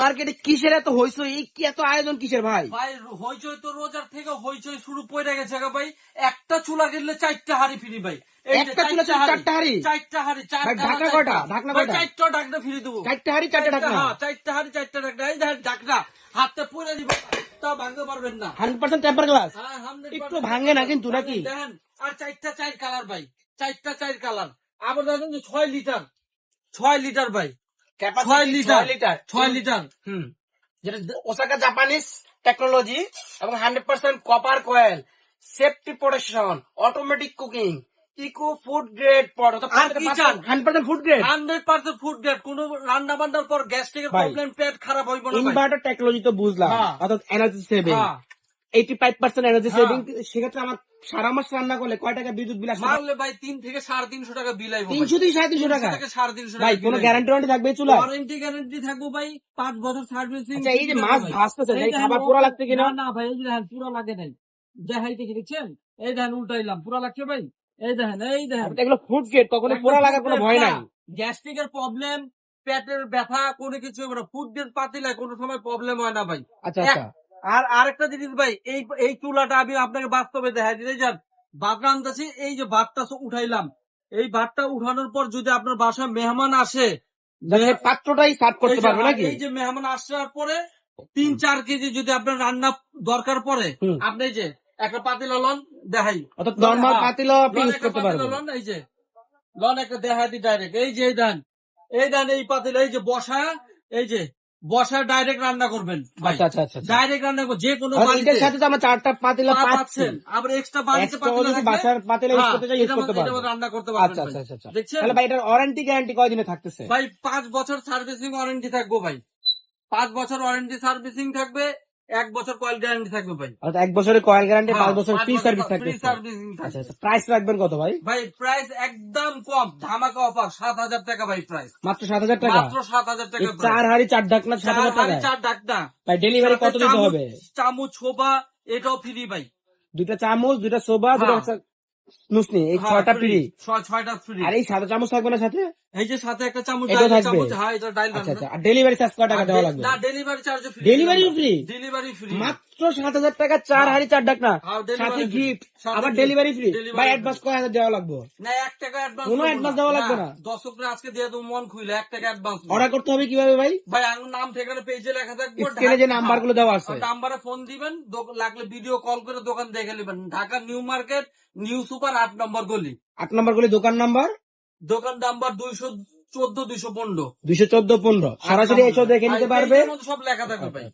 মার্কেটে কিসের এত হইচই, এই কি এত আয়োজন কিসের ভাই? ভাই হইচই তো রোজার থেকে হইচই শুরু পড়ে গেছে ভাই। একটা চুলা কিনলে 4টা হাড়ি ফ্রি ভাই। একটা চুলা 4টা হাড়ি? 4টা হাড়ি, ভাই ঢাকনা কয়টা? ঢাকনা কয়টা? 4টা ঢাকনা ফ্রি দেবো। 4টা হাড়ি 4টা ঢাকনা? হ্যাঁ 4টা হাড়ি 4টা ঢাকনা। এই দেখেন ঢাকনা হাতে পরে দিব, তা ভাঙতে পারবেন না। 100% টেম্পার গ্লাস? হ্যাঁ 100% একটু ভাঙে না কিন্তু নাকি? দেখেন আর 4টা 4 কালার ভাই, 4টা 4 কালার। আবার দেখেন 6 লিটার, 6 লিটার ভাই, 6 লিটার 6 লিটার। যেটা ওসাকা জাপানিজ টেকনোলজি এবং 100% copper coil, safety protection, automatic cooking, eco food grade pot, আর কি চান? 100% ফুড গ্রেড, 100% ফুড গ্রেড। কোন রান্না বান্নার পর গ্যাস্ট্রিকের ভাই, প্রবলেম, পেট খারাপ হইব না ভাই। ইনভার্টার টেকনোলজি তো বুঝলাম, হ্যাঁ। অর্থাৎ এনার্জি সেভিং, হ্যাঁ 85% এনার্জি হ্যাঁ। সেভিং। সেক্ষেত্রে আমার সারা মাস রান্না করলে কয় টাকা বিদ্যুৎ বিল আসবে? মারলে ভাই 3 থেকে 350 টাকা বিল আইব। 300 থেকে 350 টাকা? 300 থেকে 350 ভাই টাকা কোনো বিল গ্যারান্টি ওয়ারেন্টি থাকবে চুলা? গ্যারান্টি থাকবো ভাই, 5 বছর সার্ভিসিং। আচ্ছা, এই যে মাছ ভাজতেছে, এই খাবার পুরো লাগছে কিনা? না ভাই, এই যে দেখেন পুরো লাগে নাই, দেখাইতে কি দেখছেন? এই দেখেন উল্টাইলাম, পুরো লাগছে ভাই। এই দেখেন, এই দেখেন এগুলো ফুড গ্রেড, কখনো পোড়া লাগার কোনো ভয় নাই। গ্যাস্ট্রিকের প্রবলেম, পেটের ব্যথা, কোনো কিছু ফুড গ্রেড পাতিলায় কোনো সময় প্রবলেম হয় না ভাই। আচ্ছা আচ্ছা, আর আরেকটা জিনিস ভাই, এই চুলাটা আমি আপনাকে বাস্তবে দেখাই দিতে যান। ভাত রান্তাছি, এই যে ভাতটা উঠাইলাম, এই ভাতটা উঠানোর পর যদি আপনার বাসায় মেহমান আসে, পাত্রটাই সার্ভ করতে পারবে নাকি? এই যে মেহমান আসার পরে 3-4 কেজি যদি আপনার রান্না দরকার পড়ে, আপনি এই যে একটা পাতিলা লন দেখাই, অর্থাৎ নরমাল পাতিলা আপনি ইউজ করতে পারবেন। লন, এই যে লন একটা দেখাই দি ডাইরেক্ট, এই যে এই দেন, এই পাতিলা, এই যে বসা ডাইরেক্ট রান্না করবেন ভাই। আচ্ছা আচ্ছা আচ্ছা, ডাইরেক্ট রান্না করবেন যে কোনো এটার সাথে তো আমরা 4টা পাতিলা পাচ্ছেন। আবার এক্সট্রা বাড়িতে পাতিলা যদি বাসার পাতিলা ইউজ করতে চাই ইউজ করতে পারবেন, রান্না করতে পারবেন। আচ্ছা আচ্ছা আচ্ছা। দেখছেন তাহলে ভাই এটার ওয়ারেন্টি গ্যারান্টি কয়দিনে থাকতেছে? ভাই 5 বছর সার্ভিসিং ওয়ারেন্টি থাকবে ভাই, 5 বছর ওয়ারেন্টি সার্ভিসিং থাকবে, 1 বছর কয়েল গ্যারান্টি থাকবে ভাই। অর্থাৎ 1 বছরের কয়েল গ্যারান্টি, 5 বছর ফ্রি সার্ভিস ফ্রি থাকতেছে। সার্ভিসিং আচ্ছা থাকবে। আচ্ছা, প্রাইস রাখবেন কত ভাই? ভাই প্রাইস একদম কম, ধামাকা অফার, 7,000 টাকা ভাই প্রাইস। মাত্র 7,000 টাকা? মাত্র 7,000 টাকা। 4 হাড়ি 4 ঢাকনা 7,000 টাকা? 4 ঢাকনা ভাই ডেলিভারি কত দিতে হবে? চামচ ছোবা এটাও ফ্রি ভাই। 2টা চামচ, 2টা সোবা, 2টা নুসনি, এই 6টা ফ্রি। 6টা ফ্রি। আর এই সাদা চামচ থাকবে না সাথে? এই যে সাথে একটা চামচ এটাও ডাইল থাকবে? চামচ, হ্যাঁ এটা ডাইল। আচ্ছা আচ্ছা, আর ডেলিভারি চার্জ কত টাকা দেওয়া লাগবে? না delivery charge free. Delivery free? Delivery free মাত্র 7,000 টাকা, 4 হাড়ি 4 ঢাকনা, সাথে গিফট, আবার ডেলিভারি ফ্রি। ভাই অ্যাডভান্স কয় হাজার দেওয়া লাগবে? না 1 টাকা অ্যাডভান্স, কোনো অ্যাডভান্স দেওয়া লাগবে না? দর্শকরা আজকে দিয়ে দেবো মন খুলে, 1 টাকা অ্যাডভান্স। অর্ডার করতে হবে কিভাবে ভাই? ভাই আমার নাম ঠিকানা পেজে লেখা থাকবে, স্ক্রিনে যে নাম্বার গুলো দেওয়া আছে, নাম্বারে ফোন দিবেন, লাগলে ভিডিও কল করে দোকান দেখে নেবেন। Dhaka new market, new super 8 নম্বর গলি। 8 নম্বর গলি, দোকান নাম্বার? দোকান নাম্বার 214 215। 214 15। সরাসরি এসে দেখে নিতে পারবে, সব লেখা থাকবে ভাই।